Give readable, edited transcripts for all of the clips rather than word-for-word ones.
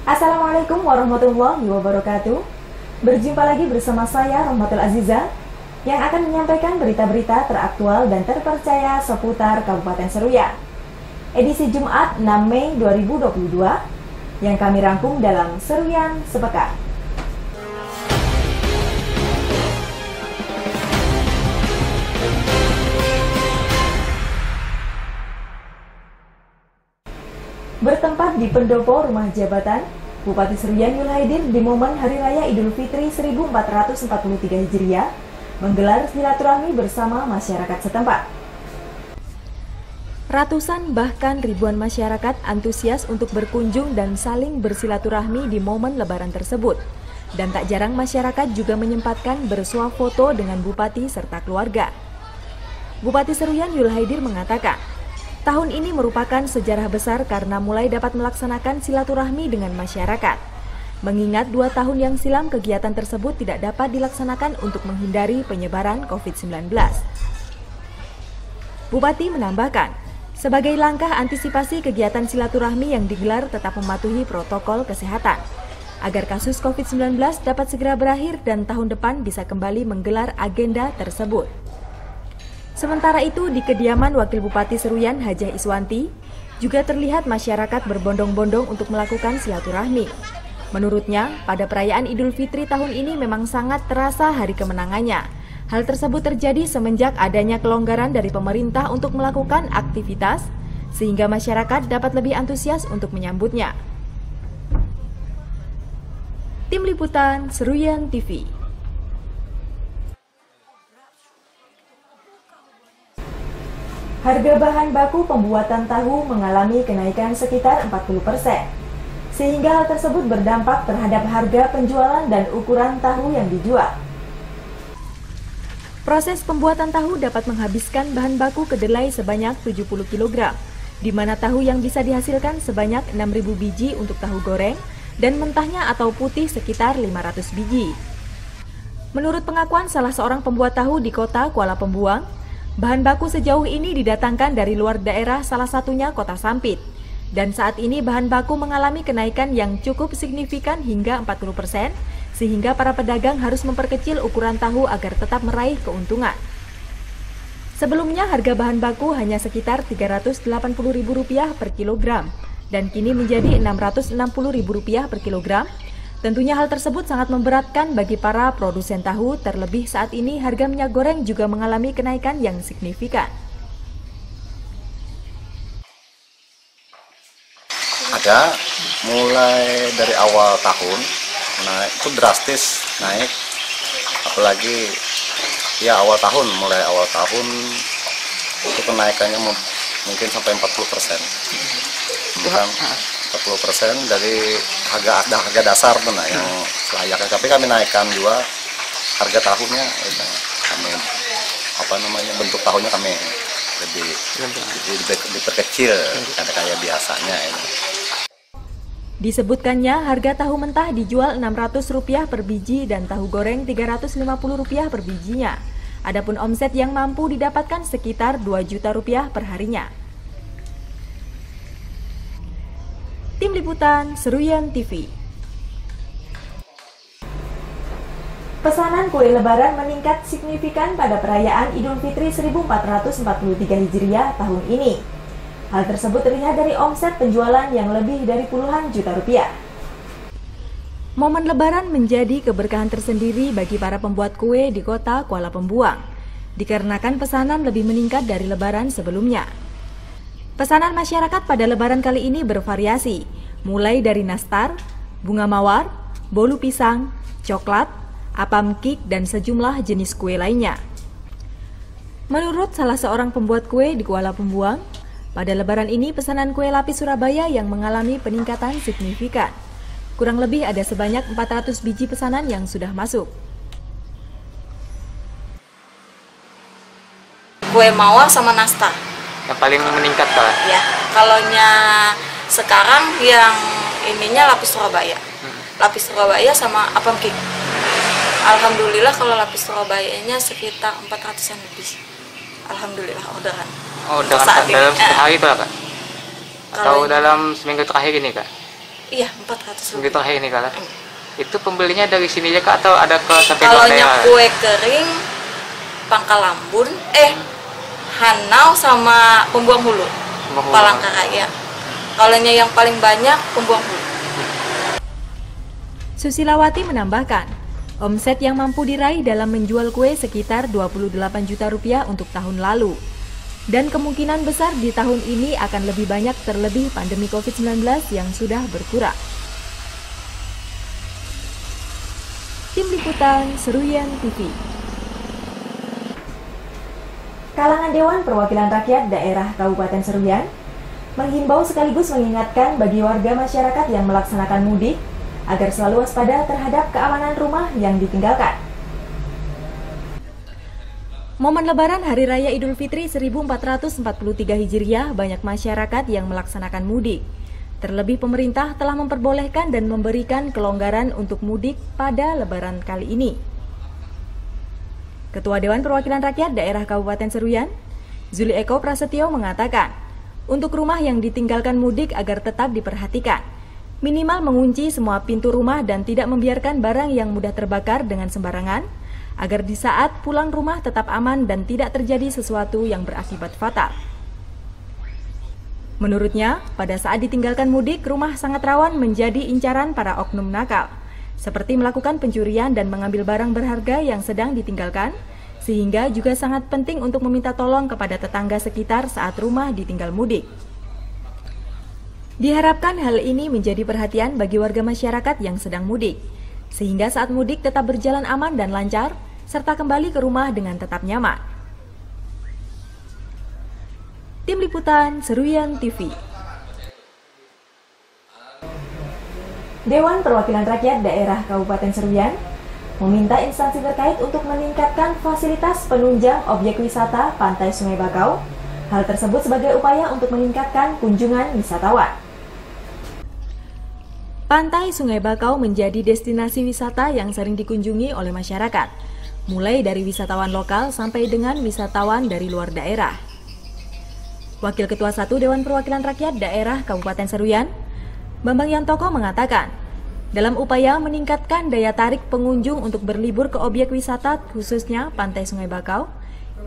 Assalamualaikum warahmatullahi wabarakatuh. Berjumpa lagi bersama saya Rahmatul Aziza yang akan menyampaikan berita-berita teraktual dan terpercaya seputar Kabupaten Seruyan. Edisi Jumat 6 Mei 2022 yang kami rangkum dalam Seruyan Sepekan. Bertempat di pendopo rumah jabatan, Bupati Seruyan Yulhaidir di momen Hari Raya Idul Fitri 1443 Hijriah menggelar silaturahmi bersama masyarakat setempat. Ratusan bahkan ribuan masyarakat antusias untuk berkunjung dan saling bersilaturahmi di momen Lebaran tersebut. Dan tak jarang masyarakat juga menyempatkan bersuah foto dengan Bupati serta keluarga. Bupati Seruyan Yulhaidir mengatakan, tahun ini merupakan sejarah besar karena mulai dapat melaksanakan silaturahmi dengan masyarakat. Mengingat 2 tahun yang silam kegiatan tersebut tidak dapat dilaksanakan untuk menghindari penyebaran COVID-19. Bupati menambahkan, sebagai langkah antisipasi kegiatan silaturahmi yang digelar tetap mematuhi protokol kesehatan, agar kasus COVID-19 dapat segera berakhir dan tahun depan bisa kembali menggelar agenda tersebut. Sementara itu, di kediaman Wakil Bupati Seruyan Hajah Iswanti, juga terlihat masyarakat berbondong-bondong untuk melakukan silaturahmi. Menurutnya, pada perayaan Idul Fitri tahun ini memang sangat terasa hari kemenangannya. Hal tersebut terjadi semenjak adanya kelonggaran dari pemerintah untuk melakukan aktivitas, sehingga masyarakat dapat lebih antusias untuk menyambutnya. Tim Liputan Seruyan TV. Harga bahan baku pembuatan tahu mengalami kenaikan sekitar 40%, sehingga hal tersebut berdampak terhadap harga penjualan dan ukuran tahu yang dijual. Proses pembuatan tahu dapat menghabiskan bahan baku kedelai sebanyak 70 kg, di mana tahu yang bisa dihasilkan sebanyak 6.000 biji untuk tahu goreng dan mentahnya atau putih sekitar 500 biji. Menurut pengakuan salah seorang pembuat tahu di kota Kuala Pembuang, bahan baku sejauh ini didatangkan dari luar daerah, salah satunya Kota Sampit. Dan saat ini bahan baku mengalami kenaikan yang cukup signifikan hingga 40%, sehingga para pedagang harus memperkecil ukuran tahu agar tetap meraih keuntungan. Sebelumnya harga bahan baku hanya sekitar Rp380.000 per kilogram, dan kini menjadi Rp660.000 per kilogram. Tentunya hal tersebut sangat memberatkan bagi para produsen tahu, terlebih saat ini harga minyak goreng juga mengalami kenaikan yang signifikan. Ada mulai dari awal tahun naik itu drastis naik, apalagi ya mulai awal tahun itu kenaikannya mungkin sampai 40%. Bukan 40% dari harga dasar tuh yang selayaknya, tapi kami naikkan juga harga tahunya, bentuk tahunya kami lebih diperkecil kayak biasanya ini. Disebutkannya harga tahu mentah dijual Rp600 per biji dan tahu goreng Rp350 per bijinya. Adapun omset yang mampu didapatkan sekitar Rp2 juta per harinya. Tim Liputan Seruyan TV. Pesanan kue lebaran meningkat signifikan pada perayaan Idul Fitri 1443 Hijriah tahun ini. Hal tersebut terlihat dari omset penjualan yang lebih dari puluhan juta rupiah. Momen lebaran menjadi keberkahan tersendiri bagi para pembuat kue di kota Kuala Pembuang, dikarenakan pesanan lebih meningkat dari lebaran sebelumnya. Pesanan masyarakat pada lebaran kali ini bervariasi, mulai dari nastar, bunga mawar, bolu pisang, coklat, apam kik, dan sejumlah jenis kue lainnya. Menurut salah seorang pembuat kue di Kuala Pembuang, pada lebaran ini pesanan kue lapis Surabaya yang mengalami peningkatan signifikan. Kurang lebih ada sebanyak 400 biji pesanan yang sudah masuk. Kue mawar sama nastar yang paling meningkat, Pak? Ya, kalaunya sekarang yang ininya lapis Surabaya. Lapis Surabaya sama apam kik. Alhamdulillah kalau lapis Surabayanya sekitar 400-an lebih. Alhamdulillah orderan. Oh, dalam sehari itu, Kak? Atau dalam seminggu terakhir ini, Kak? Iya, 400 Minggu lebih. terakhir ini Kak. Itu pembelinya dari sini aja Kak atau ada ke sampai Kalau luar daerah? kue kering, Pangkalambun, Hanau sama Pembuang Hulu, Pembuang Hulu. Palangkaraya. Kalau yang paling banyak Pembuang Hulu. Susilawati menambahkan, omset yang mampu diraih dalam menjual kue sekitar 28 juta rupiah untuk tahun lalu. Dan kemungkinan besar di tahun ini akan lebih banyak terlebih pandemi COVID-19 yang sudah berkurang. Tim Liputan Seruyan TV. Kalangan Dewan Perwakilan Rakyat Daerah Kabupaten Seruyan menghimbau sekaligus mengingatkan bagi warga masyarakat yang melaksanakan mudik agar selalu waspada terhadap keamanan rumah yang ditinggalkan. Momen Lebaran Hari Raya Idul Fitri 1443 Hijriah banyak masyarakat yang melaksanakan mudik. Terlebih pemerintah telah memperbolehkan dan memberikan kelonggaran untuk mudik pada Lebaran kali ini. Ketua Dewan Perwakilan Rakyat Daerah Kabupaten Seruyan, Zuli Eko Prasetyo mengatakan, untuk rumah yang ditinggalkan mudik agar tetap diperhatikan, minimal mengunci semua pintu rumah dan tidak membiarkan barang yang mudah terbakar dengan sembarangan, agar di saat pulang rumah tetap aman dan tidak terjadi sesuatu yang berakibat fatal. Menurutnya, pada saat ditinggalkan mudik, rumah sangat rawan menjadi incaran para oknum nakal, seperti melakukan pencurian dan mengambil barang berharga yang sedang ditinggalkan, sehingga juga sangat penting untuk meminta tolong kepada tetangga sekitar saat rumah ditinggal mudik. Diharapkan hal ini menjadi perhatian bagi warga masyarakat yang sedang mudik, sehingga saat mudik tetap berjalan aman dan lancar, serta kembali ke rumah dengan tetap nyaman. Tim Liputan Seruyan TV. Dewan Perwakilan Rakyat Daerah Kabupaten Seruyan meminta instansi terkait untuk meningkatkan fasilitas penunjang objek wisata Pantai Sungai Bakau. Hal tersebut sebagai upaya untuk meningkatkan kunjungan wisatawan. Pantai Sungai Bakau menjadi destinasi wisata yang sering dikunjungi oleh masyarakat, mulai dari wisatawan lokal sampai dengan wisatawan dari luar daerah. Wakil Ketua 1 Dewan Perwakilan Rakyat Daerah Kabupaten Seruyan, Bambang Yantoko mengatakan, dalam upaya meningkatkan daya tarik pengunjung untuk berlibur ke objek wisata khususnya Pantai Sungai Bakau,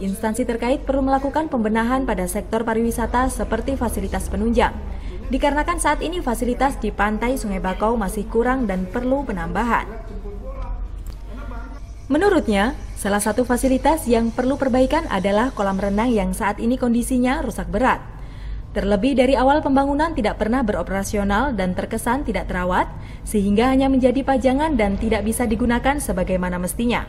instansi terkait perlu melakukan pembenahan pada sektor pariwisata seperti fasilitas penunjang, dikarenakan saat ini fasilitas di Pantai Sungai Bakau masih kurang dan perlu penambahan. Menurutnya, salah satu fasilitas yang perlu perbaikan adalah kolam renang yang saat ini kondisinya rusak berat. Terlebih dari awal pembangunan tidak pernah beroperasional dan terkesan tidak terawat, sehingga hanya menjadi pajangan dan tidak bisa digunakan sebagaimana mestinya.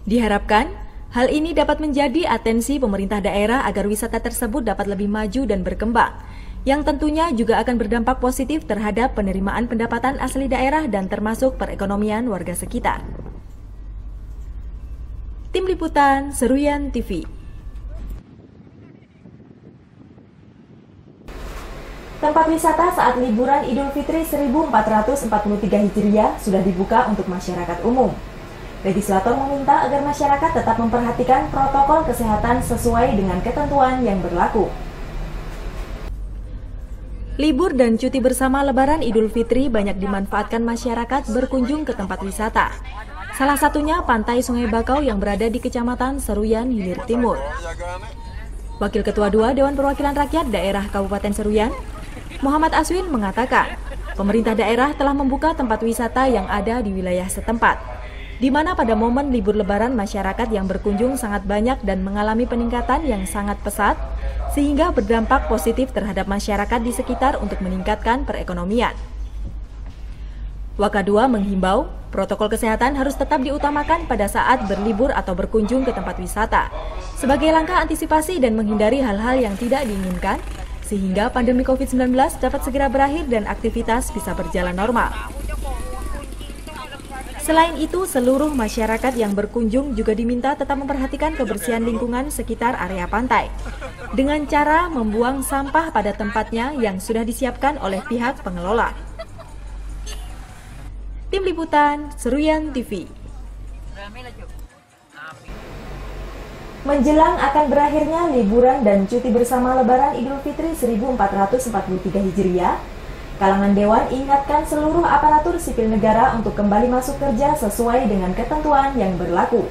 Diharapkan, hal ini dapat menjadi atensi pemerintah daerah agar wisata tersebut dapat lebih maju dan berkembang, yang tentunya juga akan berdampak positif terhadap penerimaan pendapatan asli daerah dan termasuk perekonomian warga sekitar. Tim Liputan Seruyan TV. Tempat wisata saat liburan Idul Fitri 1443 Hijriah sudah dibuka untuk masyarakat umum. Legislator meminta agar masyarakat tetap memperhatikan protokol kesehatan sesuai dengan ketentuan yang berlaku. Libur dan cuti bersama Lebaran Idul Fitri banyak dimanfaatkan masyarakat berkunjung ke tempat wisata. Salah satunya Pantai Sungai Bakau yang berada di Kecamatan Seruyan, Hilir Timur. Wakil Ketua 2 Dewan Perwakilan Rakyat Daerah Kabupaten Seruyan, Muhammad Aswin mengatakan, pemerintah daerah telah membuka tempat wisata yang ada di wilayah setempat, di mana pada momen libur Lebaran masyarakat yang berkunjung sangat banyak dan mengalami peningkatan yang sangat pesat, sehingga berdampak positif terhadap masyarakat di sekitar untuk meningkatkan perekonomian. Wakadua menghimbau, protokol kesehatan harus tetap diutamakan pada saat berlibur atau berkunjung ke tempat wisata, sebagai langkah antisipasi dan menghindari hal-hal yang tidak diinginkan, sehingga pandemi COVID-19 dapat segera berakhir dan aktivitas bisa berjalan normal. Selain itu, seluruh masyarakat yang berkunjung juga diminta tetap memperhatikan kebersihan lingkungan sekitar area pantai, dengan cara membuang sampah pada tempatnya yang sudah disiapkan oleh pihak pengelola. Tim Liputan Seruyan TV. Menjelang akan berakhirnya liburan dan cuti bersama Lebaran Idul Fitri 1443 Hijriah, kalangan dewan ingatkan seluruh aparatur sipil negara untuk kembali masuk kerja sesuai dengan ketentuan yang berlaku.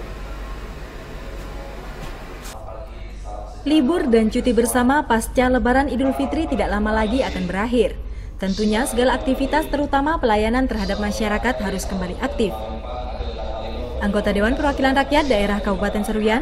Libur dan cuti bersama pasca Lebaran Idul Fitri tidak lama lagi akan berakhir. Tentunya segala aktivitas terutama pelayanan terhadap masyarakat harus kembali aktif. Anggota Dewan Perwakilan Rakyat Daerah Kabupaten Seruyan,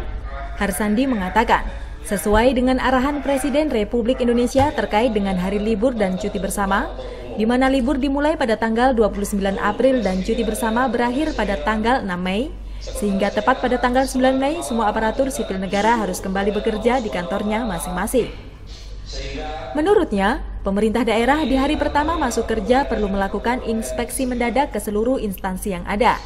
Harsandi mengatakan, sesuai dengan arahan Presiden Republik Indonesia terkait dengan hari libur dan cuti bersama, di mana libur dimulai pada tanggal 29 April dan cuti bersama berakhir pada tanggal 6 Mei, sehingga tepat pada tanggal 9 Mei semua aparatur sipil negara harus kembali bekerja di kantornya masing-masing. Menurutnya, pemerintah daerah di hari pertama masuk kerja perlu melakukan inspeksi mendadak ke seluruh instansi yang ada,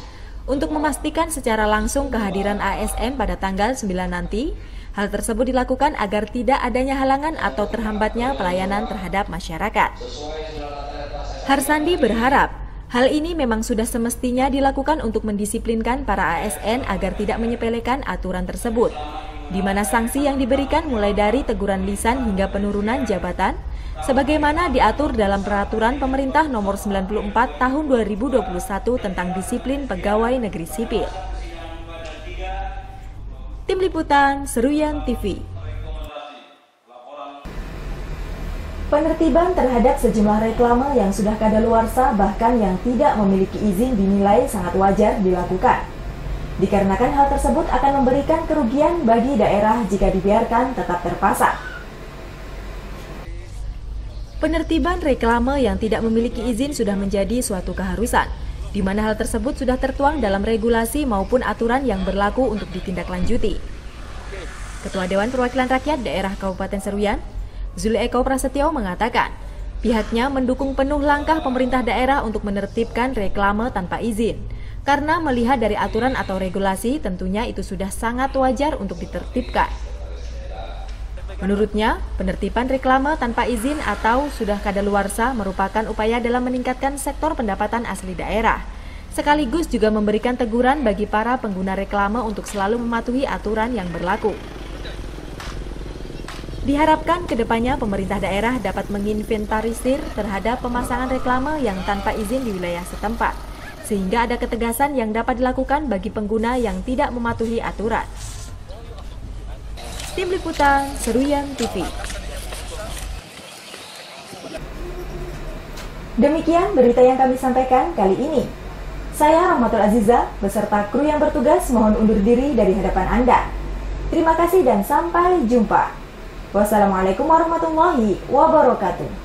untuk memastikan secara langsung kehadiran ASN pada tanggal 9 nanti. Hal tersebut dilakukan agar tidak adanya halangan atau terhambatnya pelayanan terhadap masyarakat. Harsandi berharap hal ini memang sudah semestinya dilakukan untuk mendisiplinkan para ASN agar tidak menyepelekan aturan tersebut, di mana sanksi yang diberikan mulai dari teguran lisan hingga penurunan jabatan, sebagaimana diatur dalam Peraturan Pemerintah Nomor 94 Tahun 2021 tentang Disiplin Pegawai Negeri Sipil. Tim Liputan Seruyan TV. Penertiban terhadap sejumlah reklame yang sudah kadaluarsa bahkan yang tidak memiliki izin dinilai sangat wajar dilakukan. Dikarenakan hal tersebut akan memberikan kerugian bagi daerah jika dibiarkan tetap terpasang. Penertiban reklame yang tidak memiliki izin sudah menjadi suatu keharusan, di mana hal tersebut sudah tertuang dalam regulasi maupun aturan yang berlaku untuk ditindaklanjuti. Ketua Dewan Perwakilan Rakyat Daerah Kabupaten Seruyan, Zuli Eko Prasetyo mengatakan, pihaknya mendukung penuh langkah pemerintah daerah untuk menertibkan reklame tanpa izin, karena melihat dari aturan atau regulasi tentunya itu sudah sangat wajar untuk ditertibkan. Menurutnya, penertiban reklame tanpa izin atau sudah kadaluarsa merupakan upaya dalam meningkatkan sektor pendapatan asli daerah, sekaligus juga memberikan teguran bagi para pengguna reklame untuk selalu mematuhi aturan yang berlaku. Diharapkan kedepannya pemerintah daerah dapat menginventarisir terhadap pemasangan reklame yang tanpa izin di wilayah setempat, sehingga ada ketegasan yang dapat dilakukan bagi pengguna yang tidak mematuhi aturan. Tim Liputan Seruyan TV. Demikian berita yang kami sampaikan kali ini. Saya Rahmatul Aziza beserta kru yang bertugas mohon undur diri dari hadapan Anda. Terima kasih dan sampai jumpa. Wassalamualaikum warahmatullahi wabarakatuh.